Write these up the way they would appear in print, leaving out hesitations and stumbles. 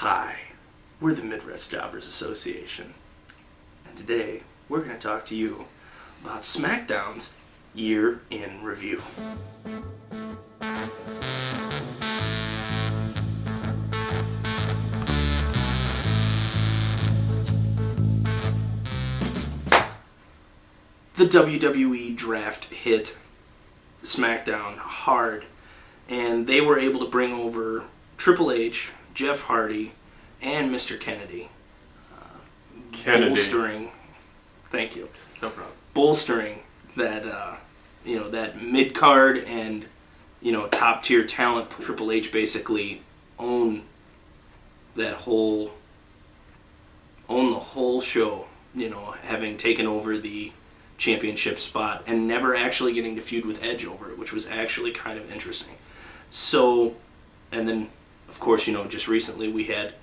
Hi, we're the Midwest Jobbers Association, and today we're going to talk to you about Smackdown's Year in Review. The WWE draft hit Smackdown hard, and they were able to bring over Triple H, Jeff Hardy, and Mr. Kennedy. Bolstering, thank you. No problem. Bolstering that, that mid card and, top tier talent. Triple H basically owned the whole show. Having taken over the championship spot and never actually getting to feud with Edge over it, which was actually kind of interesting. So, and then, of course, just recently we had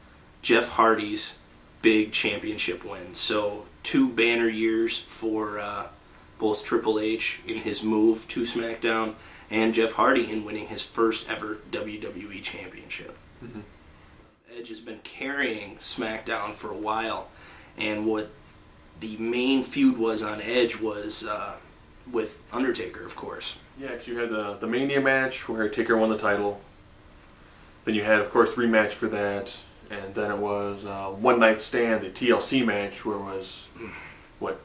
Jeff Hardy's big championship win. So, 2 banner years for both Triple H in his move to SmackDown and Jeff Hardy in winning his first ever WWE championship. Mm-hmm. Edge has been carrying SmackDown for a while, and what the main feud was on Edge was with Undertaker, of course. Yeah, because you had the Mania match where Taker won the title. Then you had, of course, rematch for that. And then it was One Night Stand, the TLC match, where it was,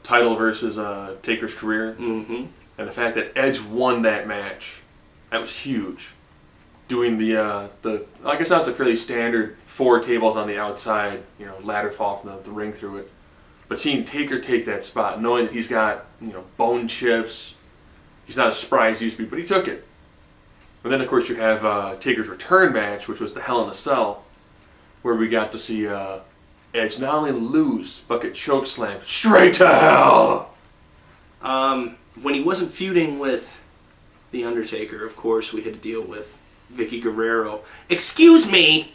title versus Taker's career. Mm-hmm. And the fact that Edge won that match, that was huge. Doing the I guess that's a fairly standard 4 tables on the outside, ladder fall from the ring through it. But seeing Taker take that spot, knowing that he's got, bone chips, he's not as spry as he used to be, but he took it. And then, of course, you have Taker's return match, which was the Hell in a Cell, where we got to see Edge not only lose, but get chokeslammed straight to hell! When he wasn't feuding with The Undertaker, of course, we had to deal with Vicky Guerrero. Excuse me,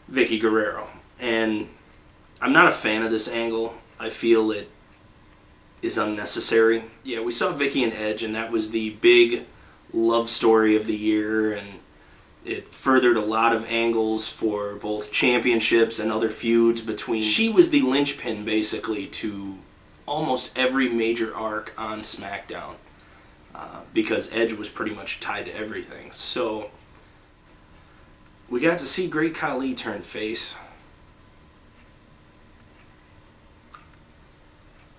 Vicky Guerrero. And I'm not a fan of this angle. I feel it is unnecessary. Yeah, we saw Vicky and Edge, and that was the big love story of the year, and it furthered a lot of angles for both championships and other feuds between. She was the linchpin, basically, to almost every major arc on SmackDown, because Edge was pretty much tied to everything. So, we got to see Great Khali turn face.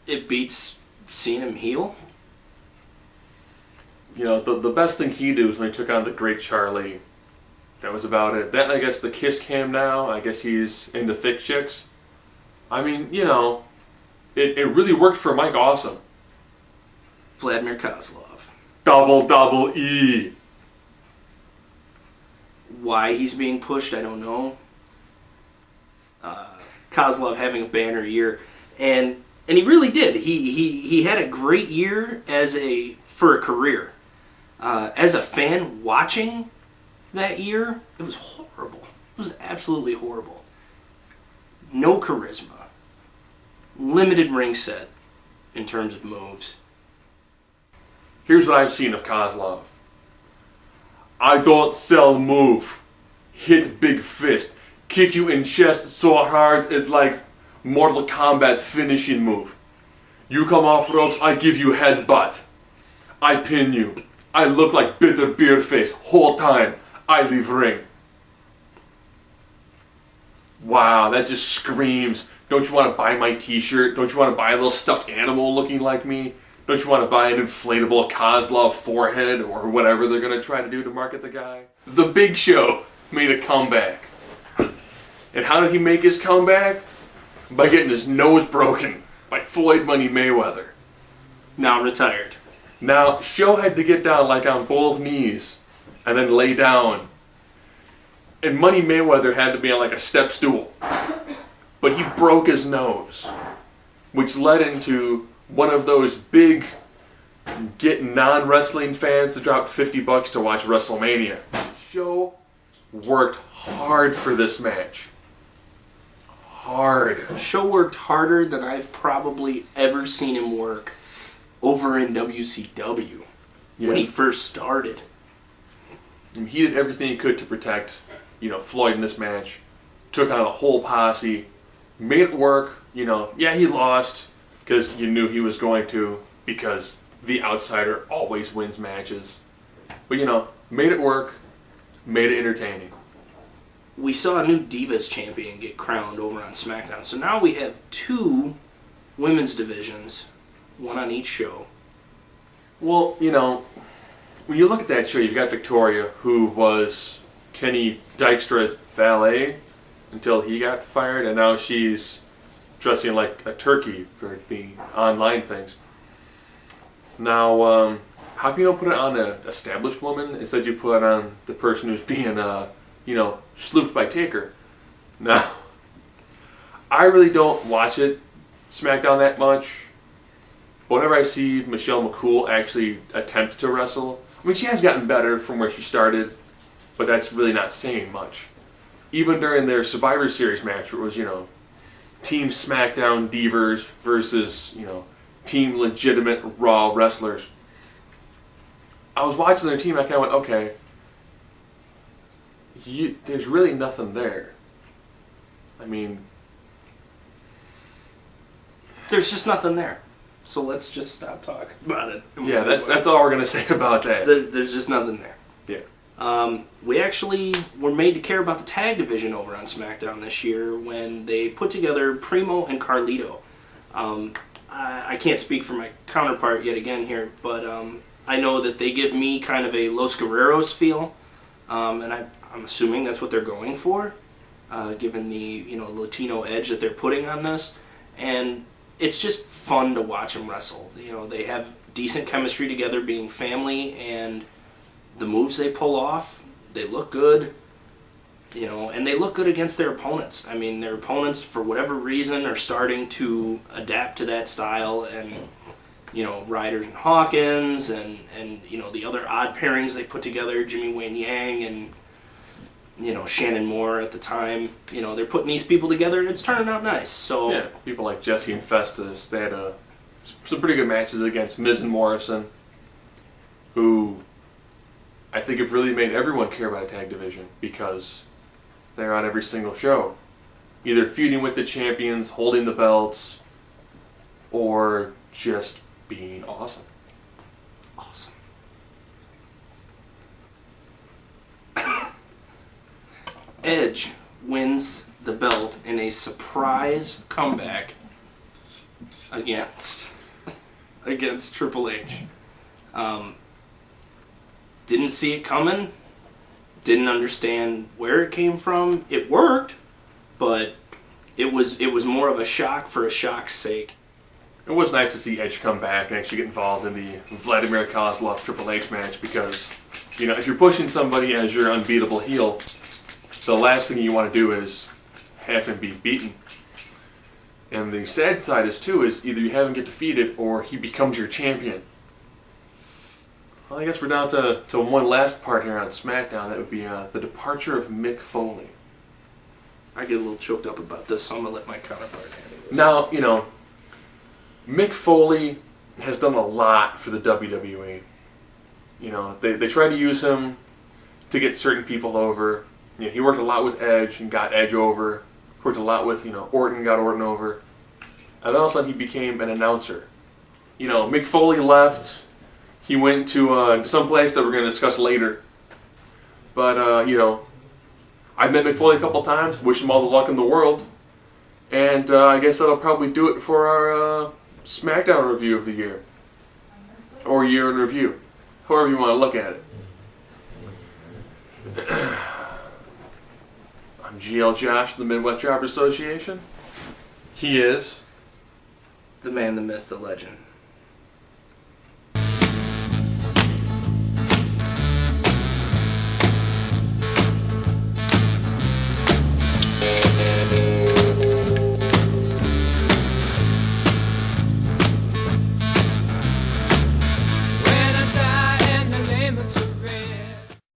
It beats seeing him heel. The best thing he did was when he took on the Great Charlie. That was about it. Then I guess the kiss cam now. I guess he's into thick chicks. I mean, it really worked for Mike Awesome. Vladimir Kozlov. Double E. Why he's being pushed, I don't know. Kozlov having a banner year, and he really did. He had a great year for a career. As a fan watching that year, it was horrible. It was absolutely horrible. No charisma. Limited ring set in terms of moves. Here's what I've seen of Kozlov. I don't sell move. Hit big fist. Kick you in chest so hard it's like Mortal Kombat finishing move. You come off ropes, I give you headbutt. I pin you. I look like bitter beer face whole time. I leave ring. Wow, that just screams. Don't you want to buy my t-shirt? Don't you want to buy a little stuffed animal looking like me? Don't you want to buy an inflatable Kozlov forehead or whatever they're going to try to do to market the guy? The Big Show made a comeback. And how did he make his comeback? By getting his nose broken by Floyd Money Mayweather. Now retired. Now, Show had to get down like on both knees and then lay down. And Money Mayweather had to be on like a step stool. But he broke his nose, which led into one of those big get non-wrestling fans to drop $50 to watch WrestleMania. Show worked hard for this match. Hard. Show worked harder than I've probably ever seen him work over in WCW when he first started. And he did everything he could to protect Floyd in this match took on a whole posse, made it work. Yeah, he lost because you knew he was going to, because the outsider always wins matches. But, made it work, made it entertaining. We saw a new Divas champion get crowned over on SmackDown. So now we have 2 women's divisions, one on each show. Well, when you look at that show, you've got Victoria, who was Kenny Dykstra's valet until he got fired, and now she's dressing like a turkey for the online things. Now, how come you don't put it on an established woman? Instead you put it on the person who's being, slooped by Taker. Now, I really don't watch SmackDown that much. But whenever I see Michelle McCool actually attempt to wrestle, she has gotten better from where she started, but that's really not saying much. Even during their Survivor Series match, where it was, Team SmackDown Divas versus, Team Legitimate Raw Wrestlers. I was watching their team and I kind of went, okay, there's really nothing there. There's just nothing there. So let's just stop talking about it. Yeah, that's all we're going to say about that. There's just nothing there. Yeah. We actually were made to care about the tag division over on SmackDown this year when they put together Primo and Carlito. I can't speak for my counterpart yet again here, but I know that they give me kind of a Los Guerreros feel, and I'm assuming that's what they're going for, given the Latino edge that they're putting on this, and it's just fun to watch them wrestle. They have decent chemistry together, being family, and the moves they pull off, they look good, and they look good against their opponents. Their opponents, for whatever reason, are starting to adapt to that style, and Ryder and Hawkins, and the other odd pairings they put together, Jimmy Wayne Yang and Shannon Moore at the time. They're putting these people together, and it's turning out nice. So yeah, people like Jesse and Festus, they had some pretty good matches against Miz and Morrison, who I think have really made everyone care about a tag division because they're on every single show, either feuding with the champions, holding the belts, or just being awesome. Awesome. Edge wins the belt in a surprise comeback against Triple H. Didn't see it coming. Didn't understand where it came from. It worked, but it was more of a shock for a shock's sake. It was nice to see Edge come back and actually get involved in the Vladimir Kozlov Triple H match because, if you're pushing somebody as your unbeatable heel, the last thing you want to do is have him be beaten. And the sad side is either you have him get defeated or he becomes your champion. Well, I guess we're down to one last part here on SmackDown. That would be the departure of Mick Foley. I get a little choked up about this, so I'm going to let my counterpart handle this. Now, Mick Foley has done a lot for the WWE. They try to use him to get certain people over. He worked a lot with Edge and got Edge over. Worked a lot with, Orton, got Orton over. And then all of a sudden he became an announcer. Mick Foley left. He went to some place that we're going to discuss later. But, I've met Mick Foley a couple times. Wish him all the luck in the world. And I guess that'll probably do it for our SmackDown review of the year. Or year in review. However you want to look at it. I'm GL Josh of the Midwest Jobbers Association. He is the man, the myth, the legend.